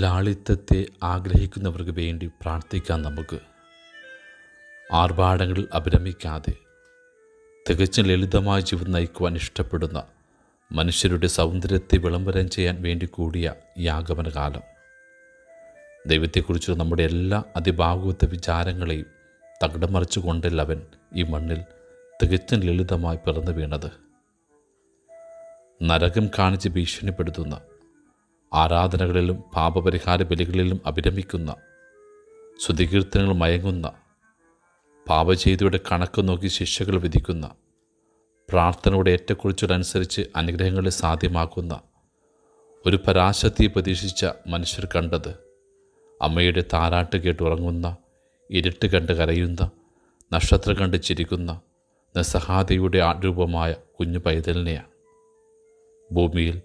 ലാളിത്യത്തെ ആഗ്രഹിക്കുന്നവർക്ക് വേണ്ടി പ്രാർത്ഥിക്കാം. നമുക്ക് ആർഭാടങ്ങളിൽ അഭിരമിക്കാതെ തികച്ചും ലളിതമായ ജീവിതം നയിക്കുവാൻ ഇഷ്ടപ്പെടുന്ന മനുഷ്യരുടെ സൗന്ദര്യത്തെ വിളംബരം ചെയ്യാൻ വേണ്ടി കൂടിയ ഈ ആഗമനകാലം, ദൈവത്തെക്കുറിച്ചുള്ള നമ്മുടെ എല്ലാ അതിഭാഗവത വിചാരങ്ങളെയും തകിടം മറിച്ചുകൊണ്ടല്ല അവൻ ഈ മണ്ണിൽ തികച്ചും ലളിതമായി പിറന്നു വീണത്. നരകം കാണിച്ച് ഭീഷണിപ്പെടുത്തുന്ന ആരാധനകളിലും പാപപരിഹാര ബലികളിലും അഭിരമിക്കുന്ന, സ്തുതികീർത്തനങ്ങൾ മയങ്ങുന്ന, പാപചെയ്തിയുടെ കണക്ക് നോക്കി ശിക്ഷകൾ വിധിക്കുന്ന, പ്രാർത്ഥനയുടെ ഏറ്റക്കുറിച്ചതനുസരിച്ച് അനുഗ്രഹങ്ങളെ സാധ്യമാക്കുന്ന ഒരു പരാശക്തിയെ പ്രതീക്ഷിച്ച മനുഷ്യർ കണ്ടത് അമ്മയുടെ താരാട്ട് കേട്ട് ഉറങ്ങുന്ന, ഇരുട്ട് കണ്ട് കരയുന്ന, നക്ഷത്രം കണ്ട് ചിരിക്കുന്ന നിസ്സഹായതയുടെ രൂപമായ കുഞ്ഞു പൈതലിനെയാണ്. ഭൂമിയിൽ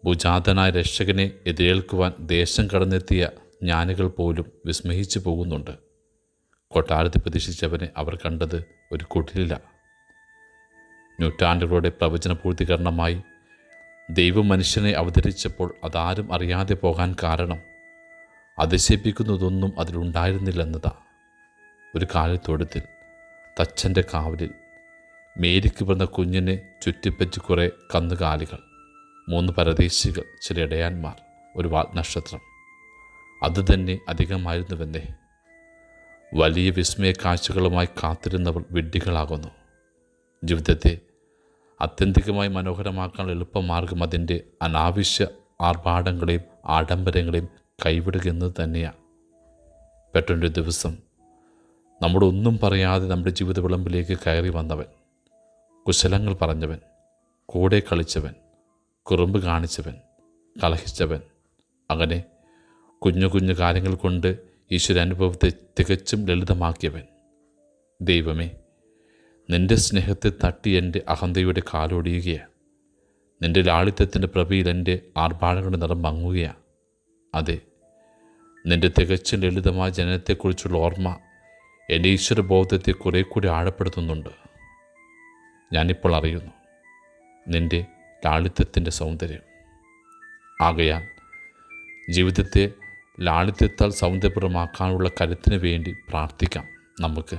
ഭുജാതനായ രക്ഷകനെ എതിരേൽക്കുവാൻ ദേശം കടന്നെത്തിയ ജ്ഞാനികൾ പോലും വിസ്മയിച്ചു പോകുന്നുണ്ട്. കൊട്ടാരത്തിൽ പ്രതീക്ഷിച്ചവനെ അവർ കണ്ടത് ഒരു കുടിലില്ല. നൂറ്റാണ്ടുകളുടെ പ്രവചന പൂർത്തീകരണമായി ദൈവം മനുഷ്യനെ അവതരിച്ചപ്പോൾ അതാരും അറിയാതെ പോകാൻ കാരണം അതിശയിപ്പിക്കുന്നതൊന്നും അതിലുണ്ടായിരുന്നില്ലെന്നതാണ്. ഒരു കാലത്തൊടുത്തിൽ തച്ചൻ്റെ കാവലിൽ മേരിക്ക് പിറന്ന കുഞ്ഞിനെ ചുറ്റിപ്പറ്റി കുറേ കന്നുകാലികൾ, 3 പരദേശികൾ, ചില ഇടയാന്മാർ, ഒരു വാൽനക്ഷത്രം. അതുതന്നെ അധികമായിരുന്നുവെന്നേ. വലിയ വിസ്മയ കാഴ്ചകളുമായി കാത്തിരുന്നവർ വിഡ്ഢികളാകുന്നു. ജീവിതത്തെ ആത്യന്തികമായി മനോഹരമാക്കാൻ എളുപ്പമാർഗം അതിൻ്റെ അനാവശ്യ ആർഭാടങ്ങളെയും ആഡംബരങ്ങളെയും കൈവിടുക എന്നത് തന്നെയാണ്. പെട്ടെന്നൊരു ദിവസം നമ്മുടെ ഒന്നും പറയാതെ നമ്മുടെ ജീവിത വിളമ്പിലേക്ക് കയറി വന്നവൻ, കുശലങ്ങൾ പറഞ്ഞവൻ, കൂടെ കളിച്ചവൻ, കുറുമ്പ് കാണിച്ചവൻ, കലഹിച്ചവൻ, അങ്ങനെ കുഞ്ഞു കുഞ്ഞു കാര്യങ്ങൾ കൊണ്ട് ഈശ്വരാനുഭവത്തെ തികച്ചും ലളിതമാക്കിയവൻ. ദൈവമേ, നിൻ്റെ സ്നേഹത്തെ തട്ടി എൻ്റെ അഹന്തയുടെ കാലൊടിയുകയാണ്. നിൻ്റെ ലാളിത്യത്തിൻ്റെ പ്രഭയിൽ എൻ്റെ ആർഭാടങ്ങളുടെ നിറം മങ്ങുകയാണ്. അതെ, നിൻ്റെ തികച്ചും ലളിതമായ ജനനത്തെക്കുറിച്ചുള്ള ഓർമ്മ എൻ്റെ ഈശ്വരബോധത്തെ കുറെ കൂടി ആഴപ്പെടുത്തുന്നുണ്ട്. ഞാനിപ്പോൾ അറിയുന്നു നിൻ്റെ ലാളിത്യത്തിൻ്റെ സൗന്ദര്യം. ആകയാൽ ജീവിതത്തെ ലാളിത്യത്താൽ സൗന്ദര്യപ്രദമാക്കാനുള്ള കരുത്തിന് വേണ്ടി പ്രാർത്ഥിക്കാം നമുക്ക്.